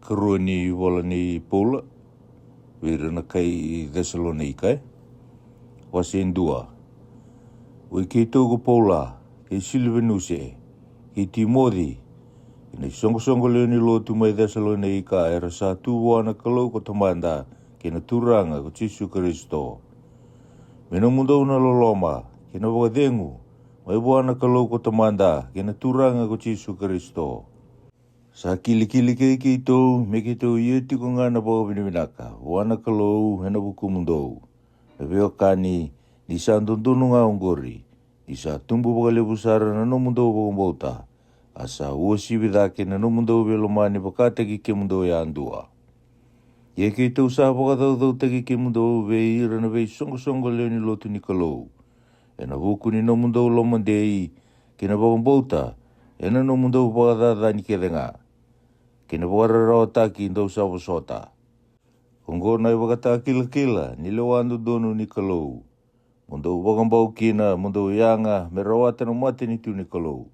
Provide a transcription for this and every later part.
Karuni walani Paula, virana kai Thessalonica, wasendua. Wiki togo Paula, ke Silvanuse, ke Timothy, ina songo leoni lotu mai Thessalonica, era sa tuwana kalau ko tamanda, ke na turanga ko Jesu Kristo. Mena mundo na loloma, ke na wakadengu, mai buana kalau ko tamanda, ke na turanga ko Jesu Kristo. Sa kili ke ito, me ke ito ieti ko nga na bawa biniminaka, wana kalau hena buku mundo. Nabeo kani, di sa andunduno nga ongori, di sa tumbu bakali busara na no mundo bakumbota, asa uosi bidake na no mundo belomani bakatagi ke mundo ya andua. Ye ke ito sa bakadau tagi ke mundo veira na vei songo leoni lotu ni kalau. Ena buku ni no mundo lomandei, ke na bakumbota, ena no mundo bakadada ni kedenga. Kena wararao taki ndau sa wasota. Kongo nai wakata kila ni lewandu donu ni kalau. Mundo wakambau kina, mundo yanga, merawata no mati ni tu ni kalau.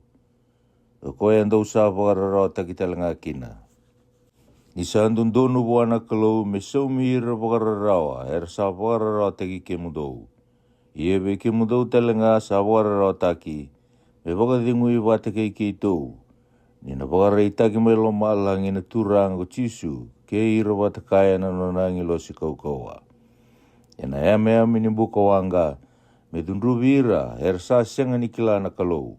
Koya ndau sa wararao taki talanga kina. Ni sa andun donu wana kalau me saumira wararao, sa wararao taki ke mundo. Iebe ke mundo talanga sa wararao taki. Me wakadingui wata ke ito. Nina wakarai taki mai lo maalangi na turang ko Jesu, ke ira wata kaya na nonangi lo si kaukawa. Ena eme ni buka wanga, me dunrubi ira, sa sianga ni kila na kalau.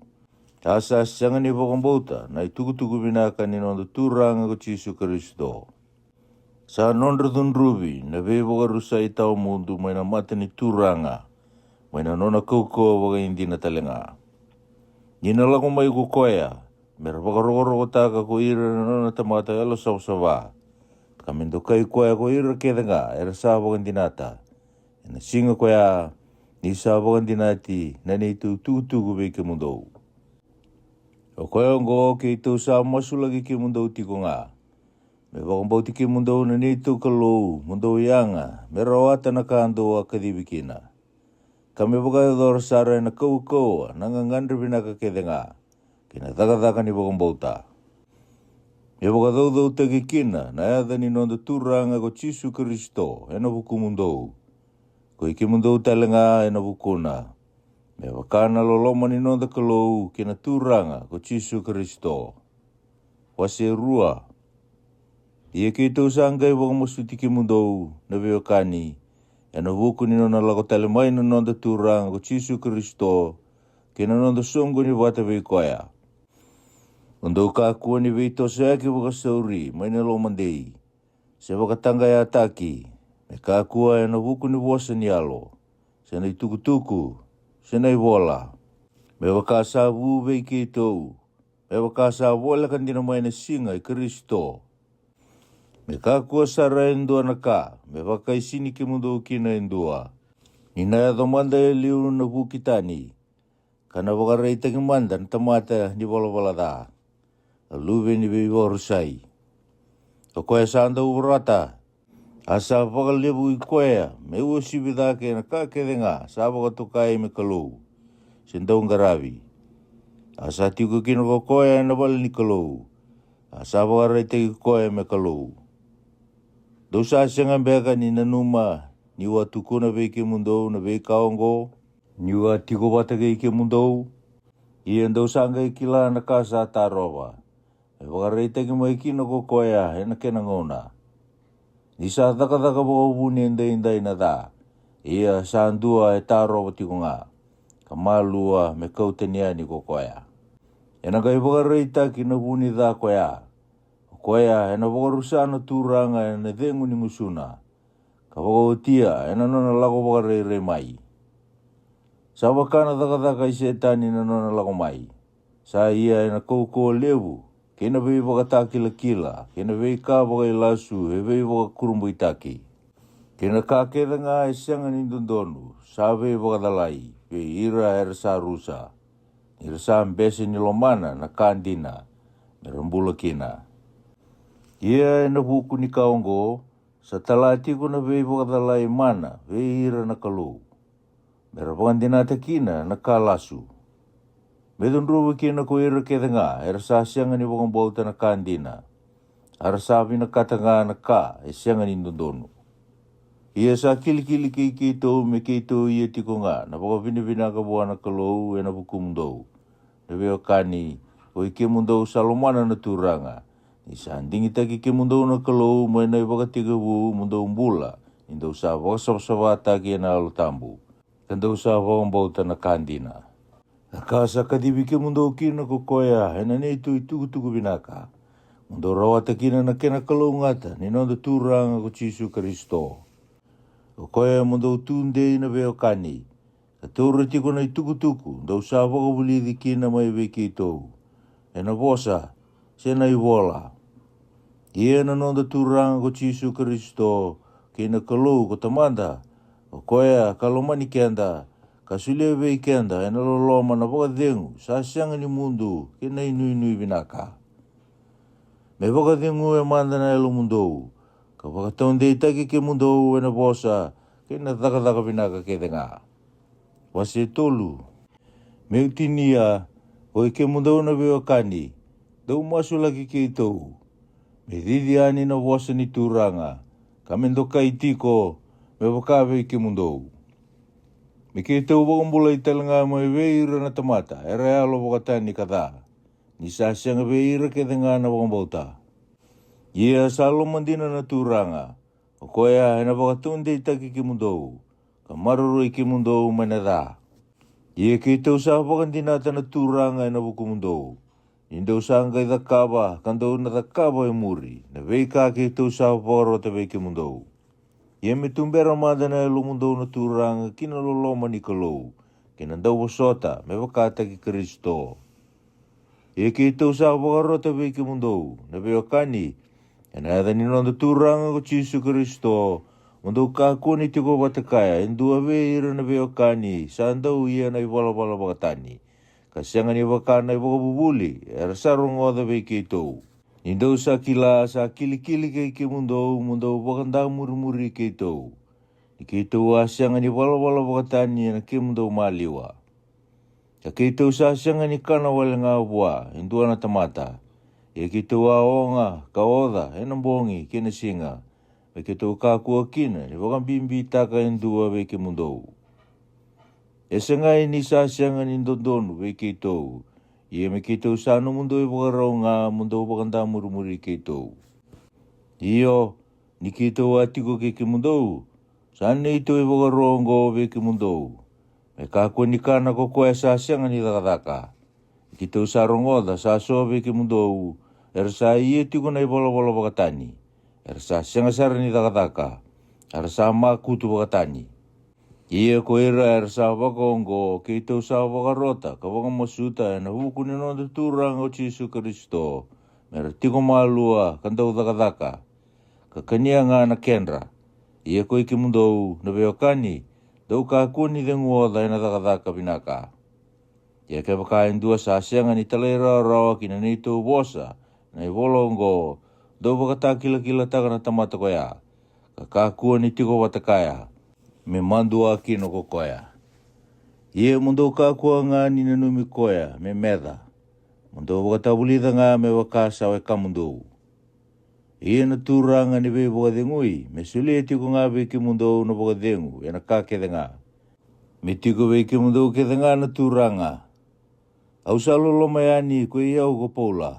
Asa sianga ni wakambauta, na ituku binaka ni nondo turang ko Jesu Kristo. Sa nondra dunrubi, na ve wakarusa itao mundu may na mata ni turanga, may na nona kaukawa waka hindi na talenga. Nina lako may kukoya, mera wakarogo taka ko ira na tamata alo sawa. Kamindo kai koya ko ira kedenga era sa wakandinata. Ena singa koya ni sa wakandinati na ni tutu be ke mundo. O koya ngo ke ito sa masu lagi ke mundo tiko nga. Me wakambau ke mundo na ni tu kalau mundo yanga mera wata na kando akadibikina. Kami wakador sara na kau nangangandri binaka kedenga. Kina daga ni wakambauta. E wakadau tagi kina na yada ni nondo turanga ko Jesu Kristo ena buku mundo. Ko iki mundo talenga ena bukuna. Me wakana loloma ni nondo kalau kina turanga ko Jesu Kristo. Wase rua. Ia ke ito sanggai wakamusuti ki mundo na beokani. Ena buku ni nondo lako talemai na nondo turanga ko Jesu Kristo. Kina nondo songo ni wata veikoya. Untuk kakua ni vito saya ki wakasauri, may nalomandei. Sa wakatanga ya taki, me kakua ya nabuku ni wasa ni alo. Sa na itukutuku, sa na iwola. Me wakasabu vei ki ito. Me wakasabu ala kan dinamay na singa i Kristo. Me kakua sara endua naka, me wakaisini ki mundo kina endua. Nina ya domanda ya liu na bukitani. Kana wakaray tagimanda na tamata ni wala da. Luve ni biwa rusai. O koe sanda urata. Asa wakalebu i koea. Me ua sibidake na kakedenga. Sa wakatukai me kalau. Sendau ngaravi. Asa tiku kino ko koea na wale ni kalau. Asa wakareiteki koea me kalau. Dosa asengan beka ni nanuma. Ni wa tukuna veke mundo na veka ongo. Ni wa tiko watake ike mundo. Ia dosa ngai kila na kasa tarowa. E wakareiteki mai kino ko koea hena kena ngona. Ni sa daka wakabuni indai na da. Ia sa andua e taro watiko nga. Kamalua me kautenia ni ko koea. Ena kai wakareiteki na buni da koea. Koea hena wakarusana turanga ena dengu ni musuna. Ka wakautia ena nona lako wakareire mai. Sa wakana daka i setani na nona lako mai. Sa ia ena koukou lewu. Kena vei wakata kila. Kena vei ka wakailasu. He vei wakakurumbu itaki. Kena kakeda nga sianga ni dondonu. Sa vei wakadalai. Vei ira sa rusa. Ira sa mbese ni lomana na kandina. Merambula kina. Ia ena buku ni kaongo. Sa talati ko na vei wakadalai mana. Vei ira na kalau. Merapangandina takina na kalasu. Medon ruwa kina ko ira kedenga, sa sianga ni wakang bauta na kandina. Arasabi na katanga na ka, e sianga ni ndondonu. Ia sa kilikili ki tau me ki tau ia tiko ngā, na waka vinivina ka buana ka lou e na buku mundou. Na veo kani, o i ke mundou salomana na turanga. Ni sa andingi taki ke mundou na ka lou, mo e na i waka tika wu mundou mbula, indau sa waka sabasabata ki e na alo tambu. Kandau sa waka mbauta na kandina. Ka sa kadibi ke mundou kina ko koea, e na nei tu i tuku vinaka. Mundou rawa takina na kena ka lou ngata, ni nonda turanga ko Jisu Kristo. O koe mundou tūndei na veo kani. Ka tōra tiko na i tukutuku, ndau sa wakawulidi kina mai veki tōu. E na vosa, se na i wola. Ie na nonda tūranga ko Jisu Kristo, kina kalou ko tamanda. O koe kalomani kenda, ka sulia vei kenda, e na loloma na wakadengu, sa sianga ni mundu, kina inui vinaka. Me wakadengu e mandana elo mundou. Ka wakataundei taki ke mundou e na vosa, ke na thakataka vinaka ke te ngā. Wase tolu. Me utinia, o i ke mundou na veo kani, dau masu laki ke i tau. Me didi ani na vosa ni tūranga, ka mendo kai tiko, me wakawe i ke mundou. Me ke i tau wakambula i talanga mai veira na tamata, e rea alo wakatani kada. Ni sa sianga veira ke te ngā na wakambauta. Ia salomandina na tūranga, o koea e na wakatunde i taki ki mundou, ka maruru i ki mundou mana dha. Ia ki tau sa wakandina tana tūranga e na wuku mundou, indau sa ngai dhakaba, kandau na dhakaba e muri, na veika ki tau sa wakarota vei ki mundou. Ia me tumbera madana e lo mundou na tūranga kina loloma ni kalou, kina ndau wasota me wakata ki Kristo. Ia ki tau sa wakarota vei ki mundou, na veo kani, e na edha ni nonda tūranga ko Jisu Kristo, mundou ka kuni tiko watakaya, endua veira na veo kani, sa andau ia na i wala wakatani. Ka sianga ni wakana i wakabubuli, e rasarong oda vei ki tau. Indau sa kila, sa kilikili ki mundou, mundou wakanda muri ki tau. Ni ki tau a sianga ni wala wakatani na ki mundou maliwa. Ka ki tau sa sianga ni kana wale ngā wā, indua na tamata. E ki tau a onga, ka oda, e na mbongi, kena singa. Me ki tau ka kua kina, ni wakambimbi taka indua ve ki mundou. E sengai ni sa sianga ni ndondonu ve ki tau. Ie me ki tau sa no mundou i wakarau ngā, mundou wakanda muri ki tau. Iyo, ni ki tau atiko ki mundou. Sa nei tau i wakarongo ve ki mundou. Me ka kua ni kana ko koe sa sianga ni dhakadhaka. Ki tau sa rongoda, sa soa ve ki mundou. Era sa ia tiko na i wala wakatani. Era sa sianga sara ni dhakadhaka. Era sa makutu wakatani. Ia ko era sa wakongo, ki tau sa wakarota, ka wakamasuta, e na huku ni nonda tūranga o Jisu Kristo. Mera tiko maalua, kandau dhakadhaka. Ka kania ngā na kenra. Ia ko iki mundou, na veo kani, dau ka kuni dengu oda e na dhakadhaka vinaka. Ia ke wakaindua sa sianga ni talera rawa ki na neitou wosa, na i volongo, dau wakata kila taka na tamata koea. Ka kakua ni tiko watakaya, me mandua kino ko koea. Ia mundou kakua ngā ni na numi koea, me medha. Mundou wakatabulida ngā me wakasa we ka mundou. Ia na tūranga ni vei wakadengui, me sulia tiko ngā vei ki mundou na wakadengu, e na kakede ngā. Me tiko vei ki mundou kede ngā na tūranga. Au sa loloma yani koe iau ko poula.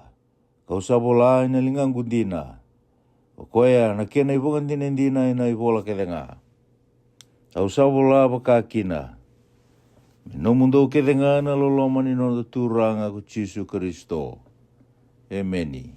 Kau sa bola ina lingang kundina. O koea na kena i wakandina indina ina i bola kedenga. Au sa bola wakakina. Me no mundou kedenga na loloma ni no tūranga ko Jisu Kristo. Ameni.